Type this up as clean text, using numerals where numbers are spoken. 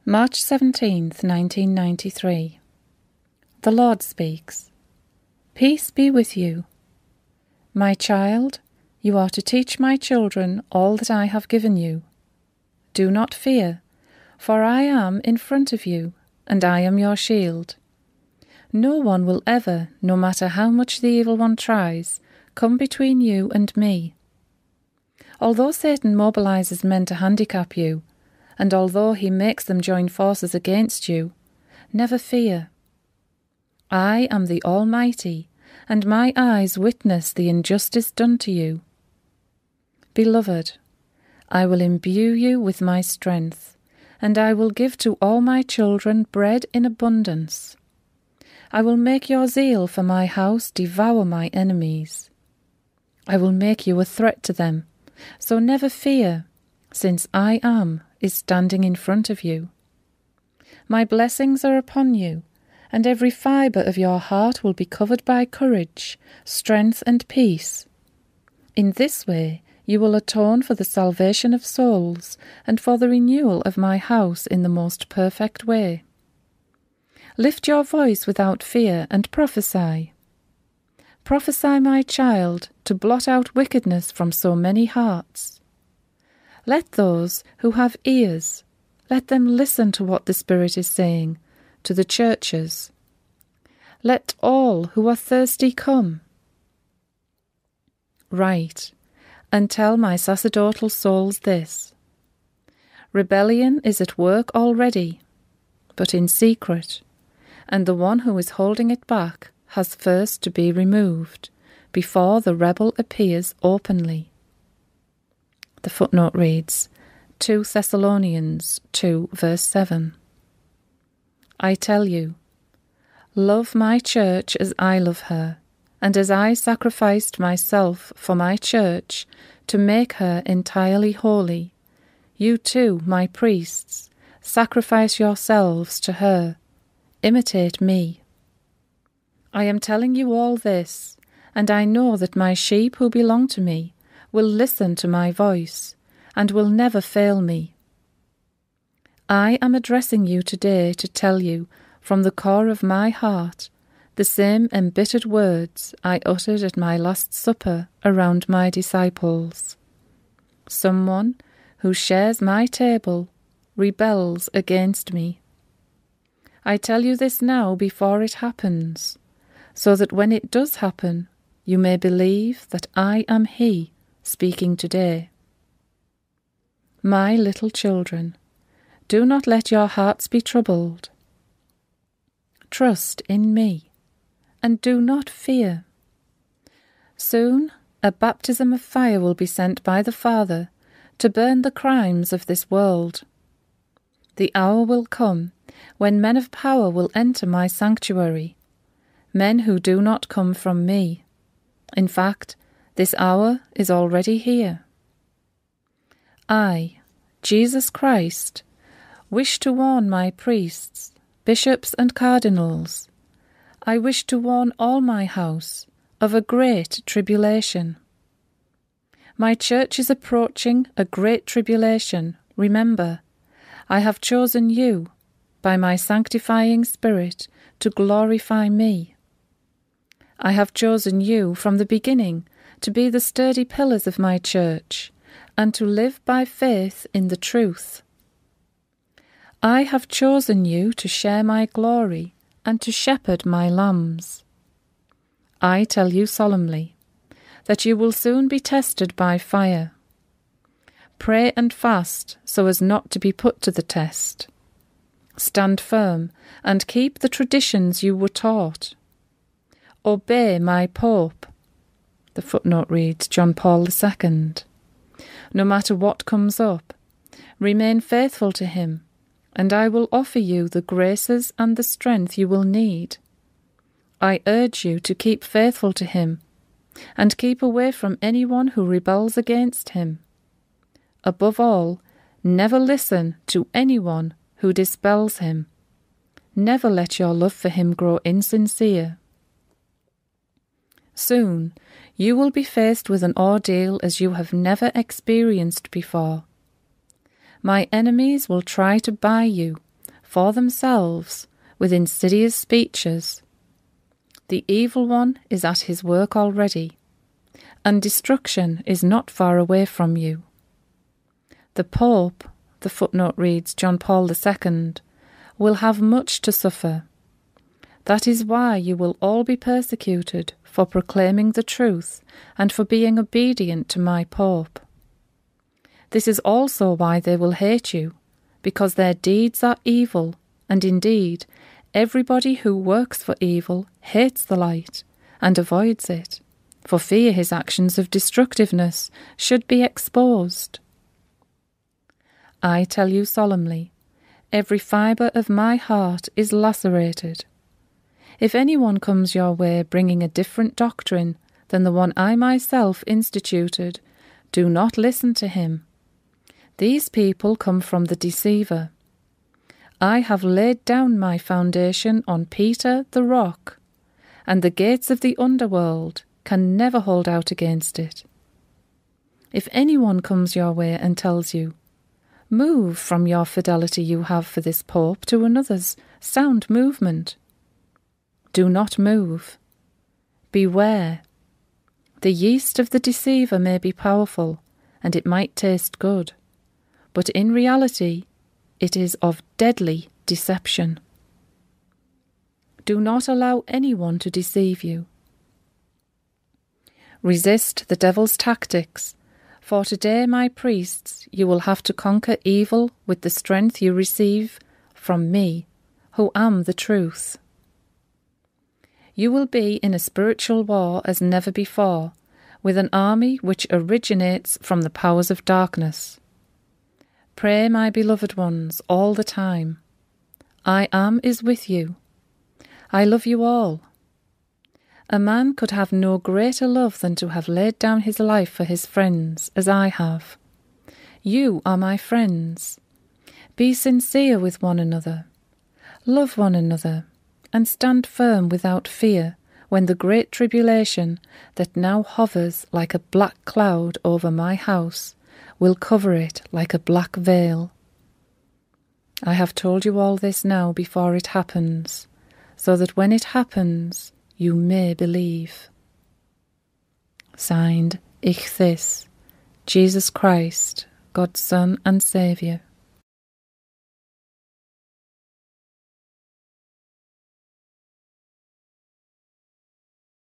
March 17th, 1993. The Lord speaks. Peace be with you. My child, you are to teach my children all that I have given you. Do not fear, for I am in front of you, and I am your shield. No one will ever, no matter how much the evil one tries, come between you and me. Although Satan mobilizes men to handicap you, and although he makes them join forces against you, never fear. I am the Almighty, and my eyes witness the injustice done to you. Beloved, I will imbue you with my strength, and I will give to all my children bread in abundance. I will make your zeal for my house devour my enemies. I will make you a threat to them, so never fear, since I is standing in front of you. My blessings are upon you, and every fibre of your heart will be covered by courage, strength, and peace. In this way you will atone for the salvation of souls and for the renewal of my house in the most perfect way. Lift your voice without fear and prophesy. Prophesy, my child, to blot out wickedness from so many hearts. Let those who have ears, let them listen to what the Spirit is saying to the churches. Let all who are thirsty come. Write, and tell my sacerdotal souls this. Rebellion is at work already, but in secret, and the one who is holding it back has first to be removed, before the rebel appears openly. The footnote reads, 2 Thessalonians 2 verse 7. I tell you, love my church as I love her, and as I sacrificed myself for my church to make her entirely holy, you too, my priests, sacrifice yourselves to her. Imitate me. I am telling you all this, and I know that my sheep who belong to me will listen to my voice, and will never fail me. I am addressing you today to tell you, from the core of my heart, the same embittered words I uttered at my Last Supper around my disciples. Someone who shares my table rebels against me. I tell you this now before it happens, so that when it does happen, you may believe that I am He speaking today. My little children, do not let your hearts be troubled. Trust in me, and do not fear. Soon a baptism of fire will be sent by the Father to burn the crimes of this world. The hour will come when men of power will enter my sanctuary, men who do not come from me. In fact, this hour is already here. I, Jesus Christ, wish to warn my priests, bishops and cardinals. I wish to warn all my house of a great tribulation. My church is approaching a great tribulation. Remember, I have chosen you, by my sanctifying Spirit, to glorify me. I have chosen you from the beginning to be the sturdy pillars of my church, and to live by faith in the truth. I have chosen you to share my glory and to shepherd my lambs. I tell you solemnly that you will soon be tested by fire. Pray and fast so as not to be put to the test. Stand firm and keep the traditions you were taught. Obey my Pope. The footnote reads John Paul II. No matter what comes up, remain faithful to him, and I will offer you the graces and the strength you will need. I urge you to keep faithful to him, and keep away from anyone who rebels against him. Above all, never listen to anyone who dispels him. Never let your love for him grow insincere. Soon you will be faced with an ordeal as you have never experienced before. My enemies will try to buy you for themselves with insidious speeches. The evil one is at his work already, and destruction is not far away from you. The Pope, the footnote reads John Paul II, will have much to suffer. That is why you will all be persecuted for proclaiming the truth and for being obedient to my Pope. This is also why they will hate you, because their deeds are evil, and indeed, everybody who works for evil hates the light and avoids it, for fear his actions of destructiveness should be exposed. I tell you solemnly, every fibre of my heart is lacerated. If anyone comes your way bringing a different doctrine than the one I myself instituted, do not listen to him. These people come from the deceiver. I have laid down my foundation on Peter the rock, and the gates of the underworld can never hold out against it. If anyone comes your way and tells you, move from your fidelity you have for this Pope to another's sound movement, do not move. Beware. The yeast of the deceiver may be powerful, and it might taste good, but in reality it is of deadly deception. Do not allow anyone to deceive you. Resist the devil's tactics, for today, my priests, you will have to conquer evil with the strength you receive from me, who am the truth. You will be in a spiritual war as never before, with an army which originates from the powers of darkness. Pray, my beloved ones, all the time. I am is with you. I love you all. A man could have no greater love than to have laid down his life for his friends, as I have. You are my friends. Be sincere with one another. Love one another, and stand firm without fear when the great tribulation that now hovers like a black cloud over my house will cover it like a black veil. I have told you all this now before it happens, so that when it happens, you may believe. Signed, Ich this, Jesus Christ, God's Son and Saviour.